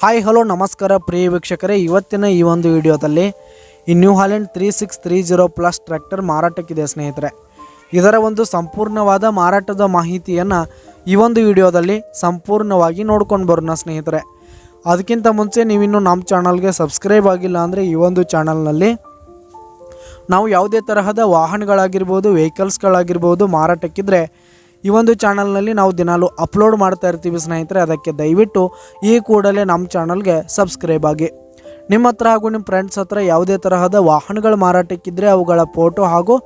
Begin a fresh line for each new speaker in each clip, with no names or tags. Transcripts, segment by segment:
Hi hello ನಮಸ್ಕಾರ ಪ್ರಿಯ ವೀಕ್ಷಕರೇ, ಇವತ್ತಿನ ಈ ಒಂದು ವಿಡಿಯೋದಲ್ಲಿ ಈ ನ್ಯೂ ಹಾಲೆಂಡ್ 3630 ಪ್ಲಸ್ ಟ್ರ್ಯಾಕ್ಟರ್ ಮಾರಾಟಕ್ಕಿದೆ ಸ್ನೇಹಿತರೆ. ಇದರ ಒಂದು ಸಂಪೂರ್ಣವಾದ ಮಾರಾಟದ ಮಾಹಿತಿಯನ್ನು ಈ ಒಂದು ವಿಡಿಯೋದಲ್ಲಿ ಸಂಪೂರ್ಣವಾಗಿ ನೋಡ್ಕೊಂಡು ಬರೋಣ ಸ್ನೇಹಿತರೆ. ಅದಕ್ಕಿಂತ ಮುಂಚೆ ನೀವಿನ್ನೂ ನಮ್ಮ ಚಾನಲ್ಗೆ ಸಬ್ಸ್ಕ್ರೈಬ್ ಆಗಿಲ್ಲ ಅಂದರೆ ಈ ಒಂದು ಚಾನಲ್ನಲ್ಲಿ ನಾವು ಯಾವುದೇ ತರಹದ ವಾಹನಗಳಾಗಿರ್ಬೋದು, ವೆಹಿಕಲ್ಸ್ಗಳಾಗಿರ್ಬೋದು ಮಾರಾಟಕ್ಕಿದ್ರೆ ಈ ಒಂದು ಚಾನಲ್ನಲ್ಲಿ ನಾವು ದಿನಾಲು ಅಪ್ಲೋಡ್ ಮಾಡ್ತಾ ಇರ್ತೀವಿ ಸ್ನೇಹಿತರೆ. ಅದಕ್ಕೆ ದಯವಿಟ್ಟು ಈ ಕೂಡಲೇ ನಮ್ಮ ಚಾನಲ್ಗೆ ಸಬ್ಸ್ಕ್ರೈಬ್ ಆಗಿ. ನಿಮ್ಮ ಹತ್ರ ಹಾಗೂ ನಿಮ್ಮ ಫ್ರೆಂಡ್ಸ್ ಹತ್ರ ಯಾವುದೇ ತರಹದ ವಾಹನಗಳ ಮಾರಾಟಕ್ಕಿದ್ದರೆ ಅವುಗಳ ಫೋಟೋ ಹಾಗೂ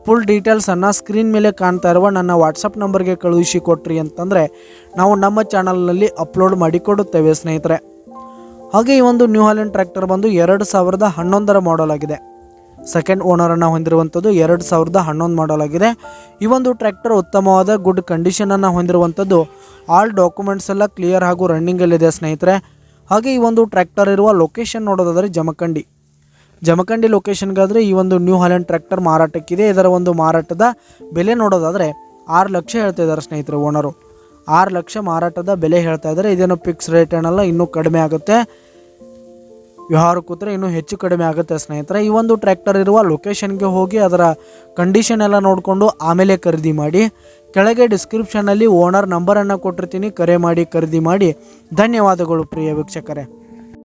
ಫುಲ್ ಡೀಟೇಲ್ಸನ್ನು ಸ್ಕ್ರೀನ್ ಮೇಲೆ ಕಾಣ್ತಾ ಇರುವ ನನ್ನ ವಾಟ್ಸಪ್ ನಂಬರ್ಗೆ ಕಳುಹಿಸಿ ಕೊಟ್ರಿ ಅಂತಂದರೆ ನಾವು ನಮ್ಮ ಚಾನಲ್ನಲ್ಲಿ ಅಪ್ಲೋಡ್ ಮಾಡಿಕೊಡುತ್ತೇವೆ ಸ್ನೇಹಿತರೆ. ಹಾಗೆ ಈ ಒಂದು ನ್ಯೂ ಹಾಲೆಂಡ್ ಟ್ರ್ಯಾಕ್ಟರ್ ಬಂದು 2011 ಮಾಡೆಲ್ ಆಗಿದೆ. ಸೆಕೆಂಡ್ ಓನರನ್ನು ಹೊಂದಿರುವಂಥದ್ದು 2011 ಮಾಡೆಲ್ ಆಗಿದೆ. ಈ ಒಂದು ಟ್ರ್ಯಾಕ್ಟರ್ ಉತ್ತಮವಾದ ಗುಡ್ ಕಂಡೀಷನನ್ನು ಹೊಂದಿರುವಂಥದ್ದು. ಆಲ್ ಡಾಕ್ಯುಮೆಂಟ್ಸ್ ಎಲ್ಲ ಕ್ಲಿಯರ್ ಹಾಗೂ ರನ್ನಿಂಗಲ್ಲಿದೆ ಸ್ನೇಹಿತರೆ. ಹಾಗೆ ಈ ಒಂದು ಟ್ರ್ಯಾಕ್ಟರ್ ಇರುವ ಲೊಕೇಶನ್ ನೋಡೋದಾದರೆ ಜಮಖಂಡಿ ಲೊಕೇಶನ್ಗಾದರೆ ಈ ಒಂದು ನ್ಯೂ ಹಾಲೆಂಡ್ ಟ್ರ್ಯಾಕ್ಟರ್ ಮಾರಾಟಕ್ಕಿದೆ. ಇದರ ಒಂದು ಮಾರಾಟದ ಬೆಲೆ ನೋಡೋದಾದರೆ 6 ಲಕ್ಷ ಹೇಳ್ತಾ ಇದ್ದಾರೆ ಸ್ನೇಹಿತರೆ. ಓನರು 6 ಲಕ್ಷ ಮಾರಾಟದ ಬೆಲೆ ಹೇಳ್ತಾ ಇದ್ದಾರೆ. ಇದೇನು ಫಿಕ್ಸ್ ರೇಟ್ ಏನಲ್ಲ, ಇನ್ನೂ ಕಡಿಮೆ ಆಗುತ್ತೆ. ವ್ಯವಹಾರ ಕೂತ್ರೆ ಇನ್ನೂ ಹೆಚ್ಚು ಕಡಿಮೆ ಆಗುತ್ತೆ ಸ್ನೇಹಿತರೆ. ಈ ಒಂದು ಟ್ರ್ಯಾಕ್ಟರ್ ಇರುವ ಲೊಕೇಶನ್ಗೆ ಹೋಗಿ ಅದರ ಕಂಡೀಷನ್ ಎಲ್ಲ ನೋಡಿಕೊಂಡು ಆಮೇಲೆ ಖರೀದಿ ಮಾಡಿ. ಕೆಳಗೆ ಡಿಸ್ಕ್ರಿಪ್ಷನ್ನಲ್ಲಿ ಓನರ್ ನಂಬರನ್ನು ಕೊಟ್ಟಿರ್ತೀನಿ, ಕರೆ ಮಾಡಿ ಖರೀದಿ ಮಾಡಿ. ಧನ್ಯವಾದಗಳು ಪ್ರಿಯ ವೀಕ್ಷಕರೇ.